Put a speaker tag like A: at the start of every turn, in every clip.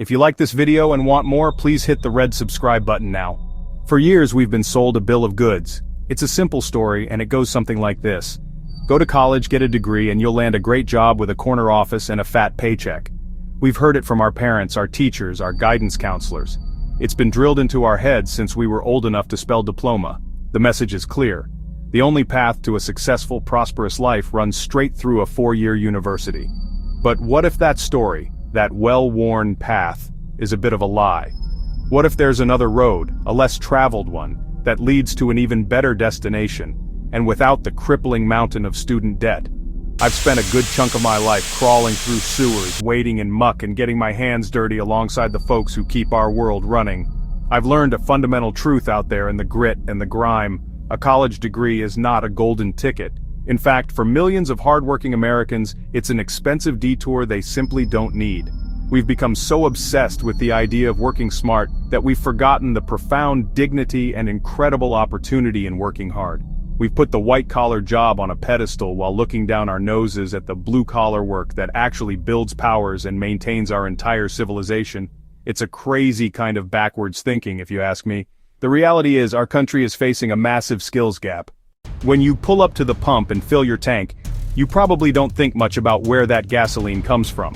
A: If you like this video and want more, please hit the red subscribe button now. For years we've been sold a bill of goods. It's a simple story and it goes something like this. Go to college, get a degree, and you'll land a great job with a corner office and a fat paycheck. We've heard it from our parents, our teachers, our guidance counselors. It's been drilled into our heads since we were old enough to spell diploma. The message is clear. The only path to a successful, prosperous life runs straight through a 4-year university. But what if that story, that well-worn path, is a bit of a lie? What if there's another road, a less traveled one, that leads to an even better destination, and without the crippling mountain of student debt? I've spent a good chunk of my life crawling through sewers, wading in muck, and getting my hands dirty alongside the folks who keep our world running. I've learned a fundamental truth out there in the grit and the grime. A college degree is not a golden ticket. In fact, for millions of hardworking Americans, it's an expensive detour they simply don't need. We've become so obsessed with the idea of working smart that we've forgotten the profound dignity and incredible opportunity in working hard. We've put the white-collar job on a pedestal while looking down our noses at the blue-collar work that actually builds powers and maintains our entire civilization. It's a crazy kind of backwards thinking, if you ask me. The reality is our country is facing a massive skills gap. When you pull up to the pump and fill your tank, you probably don't think much about where that gasoline comes from.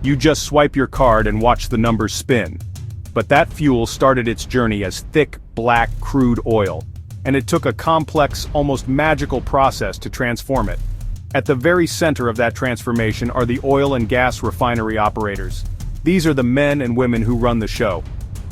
A: You just swipe your card and watch the numbers spin. But that fuel started its journey as thick, black crude oil. And it took a complex, almost magical process to transform it. At the very center of that transformation are the oil and gas refinery operators. These are the men and women who run the show.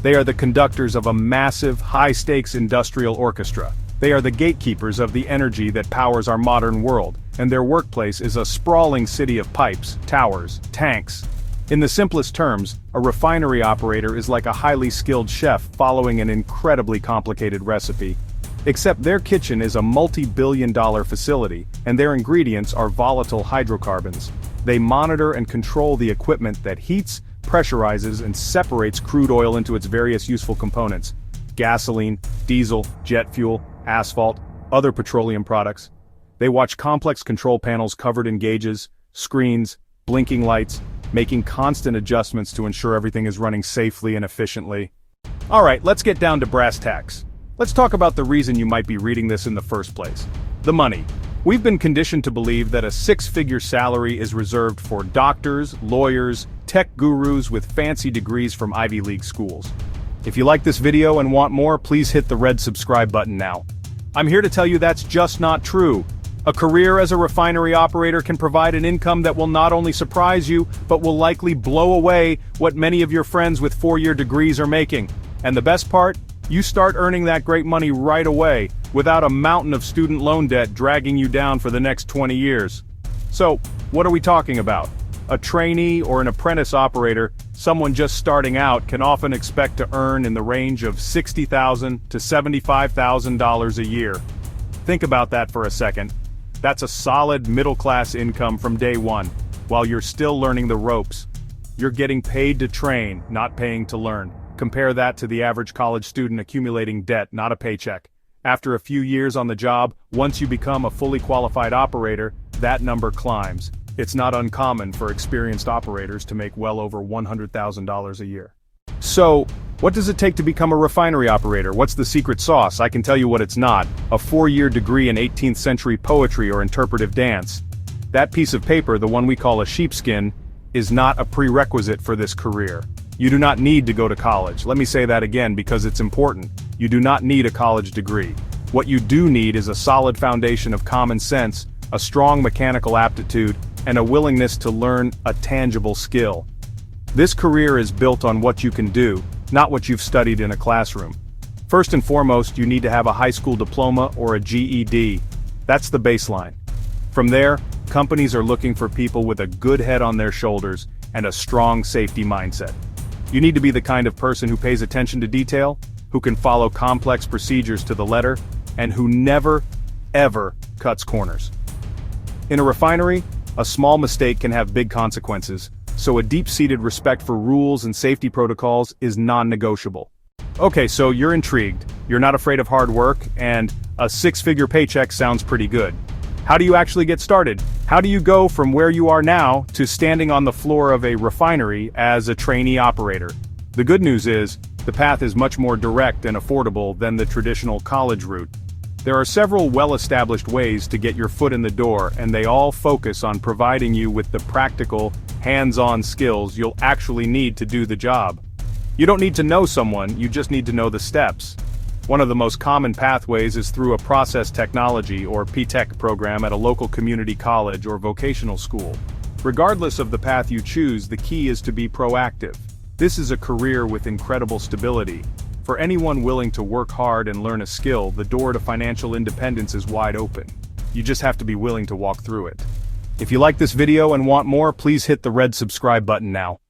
A: They are the conductors of a massive, high-stakes industrial orchestra. They are the gatekeepers of the energy that powers our modern world, and their workplace is a sprawling city of pipes, towers, tanks. In the simplest terms, a refinery operator is like a highly skilled chef following an incredibly complicated recipe. Except their kitchen is a multi-billion-dollar facility, and their ingredients are volatile hydrocarbons. They monitor and control the equipment that heats, pressurizes, and separates crude oil into its various useful components: gasoline, diesel, jet fuel, asphalt, other petroleum products. They watch complex control panels covered in gauges, screens, blinking lights, making constant adjustments to ensure everything is running safely and efficiently. Alright, let's get down to brass tacks. Let's talk about the reason you might be reading this in the first place. The money. We've been conditioned to believe that a 6-figure salary is reserved for doctors, lawyers, tech gurus with fancy degrees from Ivy League schools. If you like this video and want more, please hit the red subscribe button now. I'm here to tell you that's just not true. A career as a refinery operator can provide an income that will not only surprise you, but will likely blow away what many of your friends with 4-year degrees are making. And the best part? You start earning that great money right away, without a mountain of student loan debt dragging you down for the next 20 years. So, what are we talking about? A trainee or an apprentice operator, someone just starting out, can often expect to earn in the range of $60,000 to $75,000 a year. Think about that for a second. That's a solid middle-class income from day one, while you're still learning the ropes. You're getting paid to train, not paying to learn. Compare that to the average college student accumulating debt, not a paycheck. After a few years on the job, once you become a fully qualified operator, that number climbs. It's not uncommon for experienced operators to make well over $100,000 a year. So, what does it take to become a refinery operator? What's the secret sauce? I can tell you what it's not. A 4-year degree in 18th century poetry or interpretive dance. That piece of paper, the one we call a sheepskin, is not a prerequisite for this career. You do not need to go to college. Let me say that again because it's important. You do not need a college degree. What you do need is a solid foundation of common sense, a strong mechanical aptitude, and a willingness to learn a tangible skill. This career is built on what you can do, not what you've studied in a classroom. First and foremost, you need to have a high school diploma or a GED. That's the baseline. From there, companies are looking for people with a good head on their shoulders and a strong safety mindset. You need to be the kind of person who pays attention to detail, who can follow complex procedures to the letter, and who never, ever cuts corners. In a refinery, a small mistake can have big consequences, so a deep-seated respect for rules and safety protocols is non-negotiable. Okay, so you're intrigued, you're not afraid of hard work, and a 6-figure paycheck sounds pretty good. How do you actually get started? How do you go from where you are now to standing on the floor of a refinery as a trainee operator? The good news is, the path is much more direct and affordable than the traditional college route. There are several well-established ways to get your foot in the door, and they all focus on providing you with the practical, hands-on skills you'll actually need to do the job. You don't need to know someone, you just need to know the steps. One of the most common pathways is through a process technology or P-Tech program at a local community college or vocational school. Regardless of the path you choose, the key is to be proactive. This is a career with incredible stability. For anyone willing to work hard and learn a skill, the door to financial independence is wide open. You just have to be willing to walk through it. If you like this video and want more, please hit the red subscribe button now.